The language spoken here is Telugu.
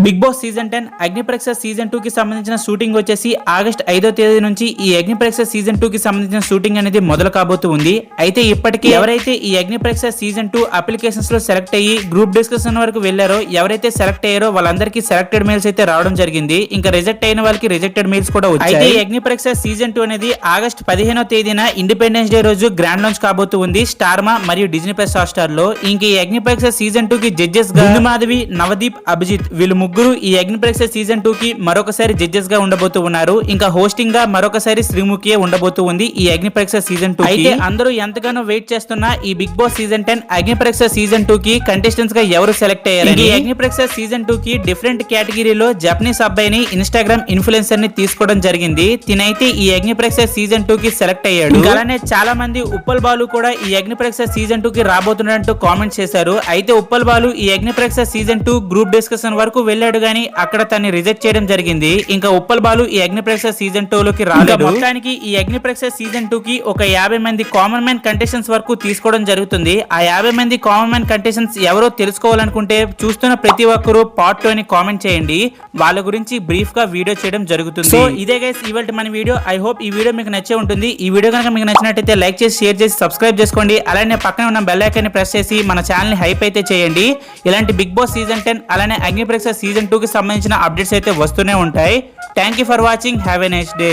బిగ్ బాస్ సీజన్ 10 అగ్నిపరీక్ష సీజన్ 2 కి సంబంధించిన షూటింగ్ వచ్చేసి ఆగస్ట్ 5వ తేదీ నుంచి ఈ అగ్నిపరీక్ష సీజన్ 2 కి సంబంధించిన షూటింగ్ అనేది మొదలు కాబోతూ ఉంది. అయితే ఇప్పటికీ ఎవరైతే ఈ అగ్నిపరీక్ష సీజన్ 2 అప్లికేషన్స్ లో సెలెక్ట్ అయ్యి గ్రూప్ డిస్కషన్ వరకు వెళ్లారో, ఎవరైతే సెలెక్ట్ అయ్యారో వాళ్ళందరికీ సెలెక్టెడ్ మెయిల్స్ అయితే రావడం జరిగింది. ఇంకా రిజెక్ట్ అయిన వాళ్ళకి రిజెక్టెడ్ మెయిల్స్ కూడా వచ్చాయి. అయితే ఈ అగ్నిపరీక్ష సీజన్ 2 అనేది ఆగస్ట్ 15వ తేదీన ఇండిపెండెన్స్ డే రోజు గ్రాండ్ లాంచ్ కాబోతూ ఉంది స్టార్మా మరియు డిజ్నీ ప్లస్ హాట్‌స్టార్ లో. ఇంక ఈ అగ్నిపరీక్ష సీజన్ 2 కి జడ్జెస్ గా మాధవి, నవదీప్, అభిజిత్ వీళ్ళు ముగ్గురు ఈ అగ్నిపరీక్ష సీజన్ 2 కి మరొకసారి జడ్జెస్ గా ఉండబోతూ ఉన్నారు. ఇంకా హోస్టింగ్ గా మరొకసారి శ్రీముఖియే ఉండబోతూ ఉంది ఈ అగ్నిపరీక్ష సీజన్ 2 కి. అయితే అందరూ ఎంతగానో వెయిట్ చేస్తున్న ఈ బిగ్ బాస్ సీజన్ 10 అగ్నిపరీక్ష సీజన్ 2 కి కంటెస్టెంట్స్ గా ఎవరు సెలెక్ట్ అయ్యారు? ఈ అగ్నిపరీక్ష సీజన్ 2 కి డిఫరెంట్ కేటగిరీలో జపనీస్ అబ్బాయిని ఇన్స్టాగ్రామ్ ఇన్ఫ్లుయెన్సర్ ని తీసుకోవడం జరిగింది. తినైతే ఈ అగ్నిపరీక్ష సీజన్ 2 కి సెలెక్ట్ అయ్యాడు. అలానే చాలా మంది ఉప్పల్ బాలు కూడా ఈ అగ్నిపరీక్ష సీజన్ 2 కి రాబోతున్నట్టు కామెంట్ చేశారు. అయితే ఉప్పల్ బాలు ఈ అగ్నిపరీక్ష సీజన్ 2 గ్రూప్ డిస్కషన్ వరకు వెళ్ళాడు గానీ అక్కడ తన్ని రిజెక్ట్ చేయడం జరిగింది. ఇంకా ఉప్పల్ బాలు ఈ అగ్నిపరీక్ష సీజన్ 2 లోకి రాలేదు. మొత్తానికి ఈ అగ్నిపరీక్ష సీజన్ 2 కి ఒక 50 మంది కామన్ మ్యాన్ కంటెస్టెంట్స్ వరకు తీసుకోవడం జరుగుతుంది. ఆ 50 మంది కామన్ మ్యాన్ కంటెస్టెంట్స్ ఎవరో తెలుసుకోవాలనుకుంటే చూస్తున్న ప్రతి ఒక్కరూ పార్ట్ 2 అని కామెంట్ చేయండి. వాళ్ళ గురించి బ్రీఫ్ గా వీడియో చేయడం జరుగుతుంది. సో ఇదే గైస్ ఇవాల్టి మన వీడియో. ఐ హోప్ ఈ వీడియో మీకు నచ్చే ఉంటుంది. ఈ వీడియో కనుక మీకు నచ్చినట్టయితే లైక్ చేసి, షేర్ చేసి, సబ్స్క్రైబ్ చేసుకోండి. అలానే పక్కన ఉన్న బెల్ ఐకాన్ ని ప్రెస్ చేసి మన ఛానల్ ని హైప్ అయితే చేయండి. ఇలాంటి బిగ్ బాస్ సీజన్ 10 అలానే అగ్నిపరీక్ష సీజన్ 2 కి సంబంధించిన అప్డేట్స్ అయితే వస్తూనే ఉంటాయి. Thank you for watching. Have a nice day.